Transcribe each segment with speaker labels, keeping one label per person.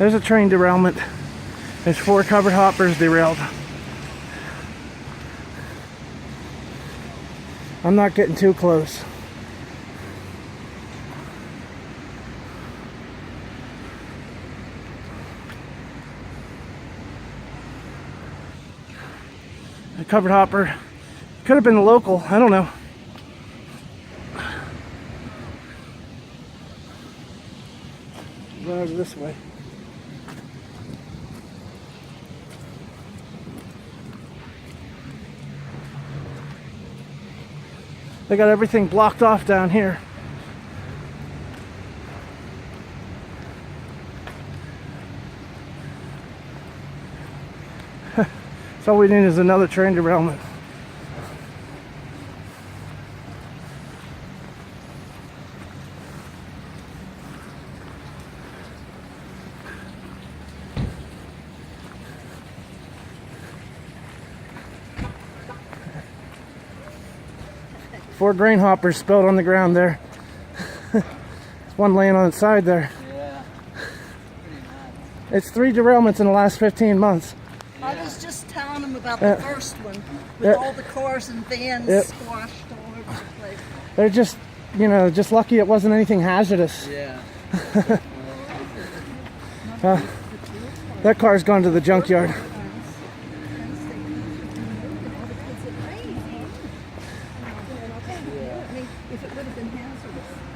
Speaker 1: There's a train derailment. There's 4 covered hoppers derailed. I'm not getting too close. A covered hopper. Could have been a local, I don't know. Go over this way. They got everything blocked off down here. So all we need is another train derailment. Four grain hoppers spilled on the ground there. There's one laying on its side there.
Speaker 2: Yeah.
Speaker 1: It's 3 derailments in the last 15 months.
Speaker 3: Yeah. I was just telling them about the first one with all the cars and vans squashed all over the place.
Speaker 1: They're just, you know, just lucky it wasn't anything hazardous.
Speaker 2: Yeah.
Speaker 1: That car's gone to the junkyard.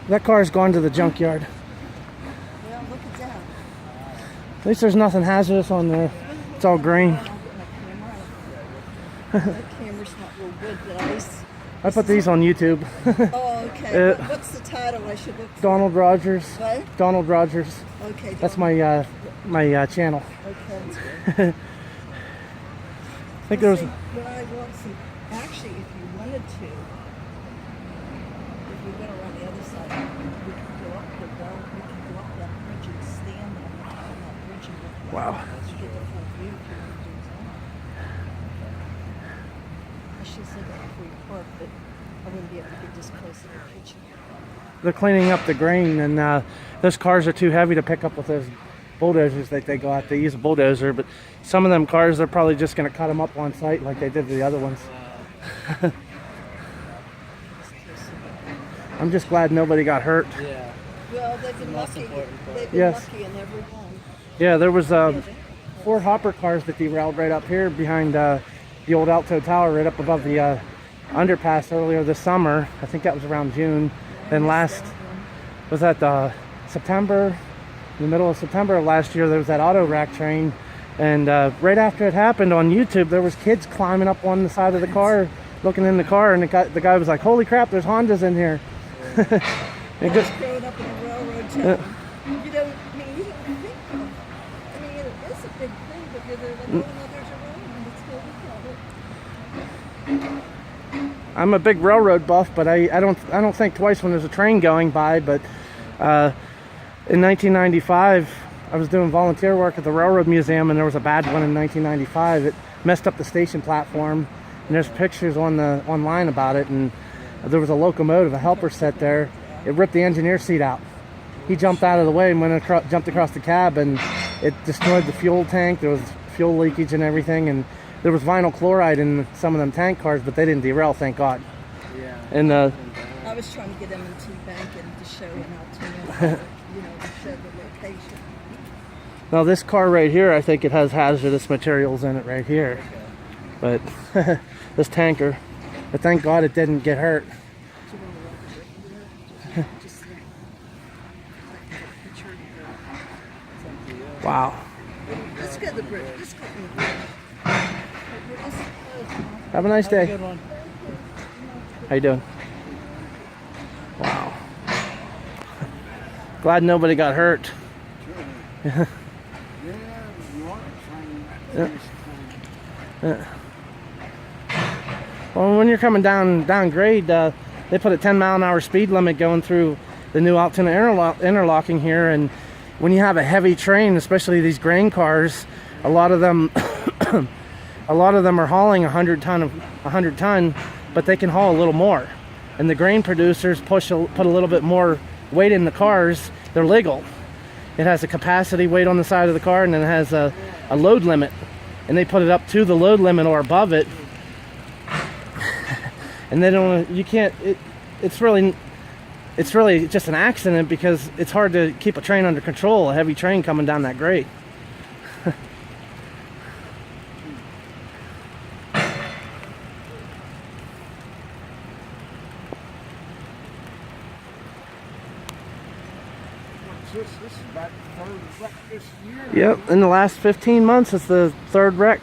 Speaker 1: That car's gone to the junkyard.
Speaker 3: Well, look at that.
Speaker 1: At least there's nothing hazardous on there. It's all grain.
Speaker 3: That camera's not real good, guys.
Speaker 1: I put these on YouTube.
Speaker 3: Oh, okay. What's the title I should look for?
Speaker 1: Donald Rodgers.
Speaker 3: What?
Speaker 1: Donald Rodgers.
Speaker 3: Okay.
Speaker 1: That's my my channel.
Speaker 3: Okay, that's good.
Speaker 1: I think there was.
Speaker 3: Well, I want some. Actually, if you wanted to, if we went around the other side, we could go up the belt. We could go up that bridge and stand on that bridge and look.
Speaker 1: Wow.
Speaker 3: To get the full view. I should say that before you park, but I wouldn't be able to get this close to the kitchen.
Speaker 1: They're cleaning up the grain, and those cars are too heavy to pick up with those bulldozers that they go out. They use a bulldozer, but some of them cars, they're probably just going to cut them up on site like they did the other ones. I'm just glad nobody got hurt.
Speaker 2: Yeah.
Speaker 3: Well, they've been lucky. They've been
Speaker 1: Yes.
Speaker 3: lucky in every one.
Speaker 1: Yeah, there was 4 hopper cars that derailed right up here behind the old Alto Tower, right up above the underpass earlier this summer. I think that was around June. Then was that September, in the middle of September of last year, there was that auto rack train. And right after it happened on YouTube, there was kids climbing up on the side of the car, looking in the car, and the guy was like, "Holy crap, there's Hondas in here."
Speaker 3: I was growing up in a railroad town. You don't think of. I mean, it is a big thing, but you're like, oh, no, there's a road, and it's still
Speaker 1: I'm a big railroad buff, but I don't think twice when there's a train going by. But in 1995, I was doing volunteer work at the Railroad Museum, and there was a bad one in 1995. It messed up the station platform, and there's pictures online about it. And there was a locomotive, a helper set there. It ripped the engineer seat out. He jumped out of the way and jumped across the cab, and it destroyed the fuel tank. There was fuel leakage and everything, and there was vinyl chloride in some of them tank cars, but they didn't derail, thank God.
Speaker 2: Yeah.
Speaker 1: And
Speaker 3: I was trying to get M&T Bank and to show in Altoona, to show the location.
Speaker 1: now this car right here, I think it has hazardous materials in it right here.
Speaker 2: Okay.
Speaker 1: But this tanker, but thank God it didn't get hurt. Wow.
Speaker 3: Let's go to the bridge. Let's go to the bridge.
Speaker 1: Have a nice day.
Speaker 2: Good one.
Speaker 1: How you doing? Wow. Glad nobody got hurt. Yeah. Well, when you're coming down grade, they put a 10-mile-an-hour speed limit going through the new Altoona interlocking here, and when you have a heavy train, especially these grain cars, a lot of them are hauling 100 ton, but they can haul a little more. And the grain producers put a little bit more weight in the cars. They're legal. it has a capacity weight on the side of the car, and then it has a load limit, and they put it up to the load limit or above it. And they don't, you can't, it's really just an accident because it's hard to keep a train under control, a heavy train coming down that grade.
Speaker 2: This is about the third wreck this year.
Speaker 1: Yep, in the last 15 months, it's the third wreck.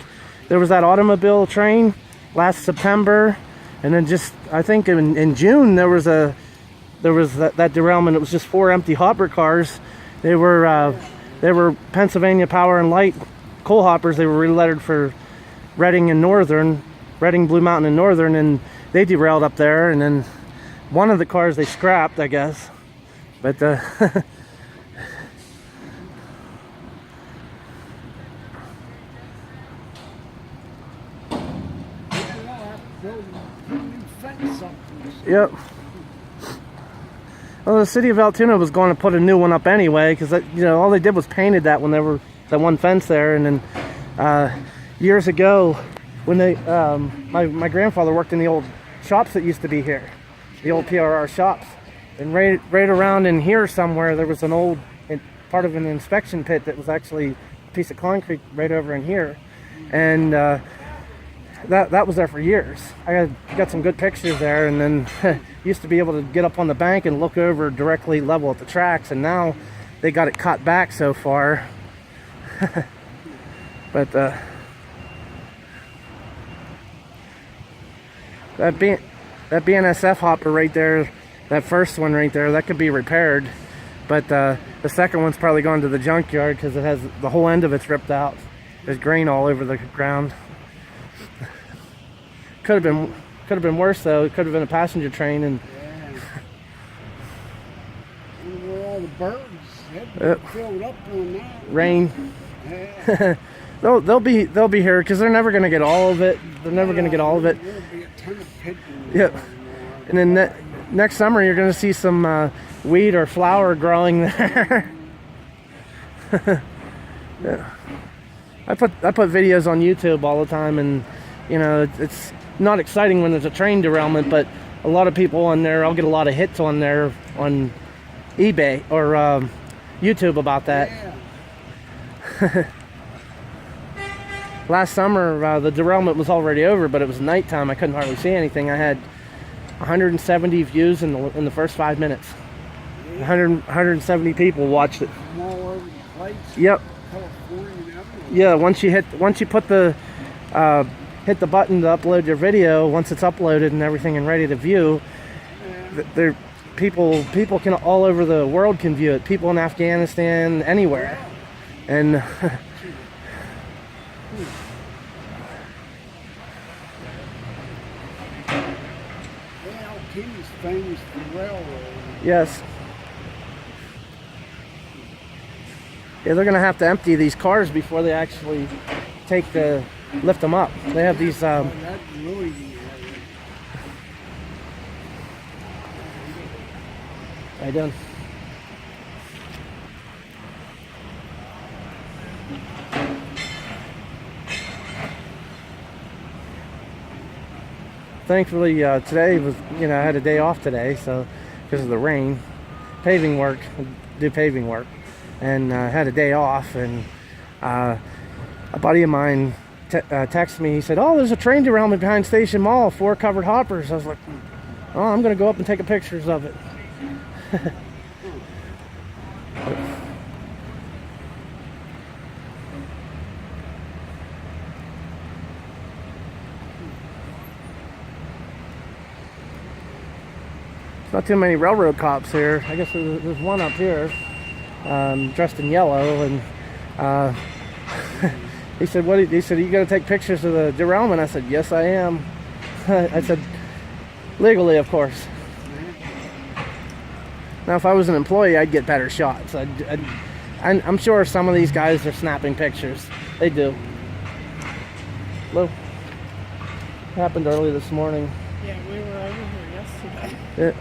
Speaker 1: There was that automobile train last September, and then just, I think in June, there was that derailment. It was just 4 empty hopper cars. They were Pennsylvania Power and Light coal hoppers. They were relettered for Reading and Northern, Reading, Blue Mountain and Northern, and they derailed up there. And then one of the cars they scrapped, I guess. But yep. Well, the city of Altoona was going to put a new one up anyway, because all they did was painted that when there were that one fence there. And then years ago, when they my grandfather worked in the old shops that used to be here, the old PRR shops, and right around in here somewhere there was an old part of an inspection pit that was actually a piece of concrete right over in here, and that was there for years. I got some good pictures there, and then used to be able to get up on the bank and look over directly level at the tracks, and now they got it cut back so far. But that BNSF hopper right there, that first one right there, that could be repaired, but the second one's probably gone to the junkyard because it has the whole end of it's ripped out. There's grain all over the ground. Could have been worse though. It could have been a passenger train, and
Speaker 2: where all the birds had been filled up on that.
Speaker 1: Rain.
Speaker 2: Yeah.
Speaker 1: they'll be here because they're never going to get all of it. They're never going to get all of it.
Speaker 2: There'll be a ton of pigeons.
Speaker 1: Yep. And then next summer you're going to see some wheat or flour growing there. Yeah. I put videos on YouTube all the time, and it's not exciting when there's a train derailment, but a lot of people on there, I'll get a lot of hits on there on eBay or YouTube about that.
Speaker 2: Yeah.
Speaker 1: Last summer the derailment was already over, but it was nighttime. I couldn't hardly see anything. I had 170 views in the first 5 minutes. 170 people watched it.
Speaker 2: From all over the place.
Speaker 1: Yep.
Speaker 2: California and everywhere.
Speaker 1: Yeah, once you put the hit the button to upload your video, once it's uploaded and everything and ready to view, people can all over the world can view it. People in Afghanistan, anywhere. And
Speaker 2: Altoona's famous for railroad.
Speaker 1: yes. Yeah, they're gonna have to empty these cars before they actually lift them up. They have these
Speaker 2: That's really
Speaker 1: I done. Thankfully today was, I had a day off today, so because of the rain, paving work, and had a day off, and a buddy of mine texted me. He said, "Oh, there's a train derailment behind Station Mall, 4 covered hoppers." I was like, "Oh, I'm gonna go up and take pictures of it." Not too many railroad cops here. I guess there's one up here, dressed in yellow, and he said, "What?" He said, "Are you going to take pictures of the derailment?" I said, "Yes, I am." I said, "Legally, of course." Now, if I was an employee, I'd get better shots. I'm sure some of these guys are snapping pictures. They do. Hello. Happened early this morning.
Speaker 3: Yeah, we were over here yesterday.
Speaker 1: Yeah.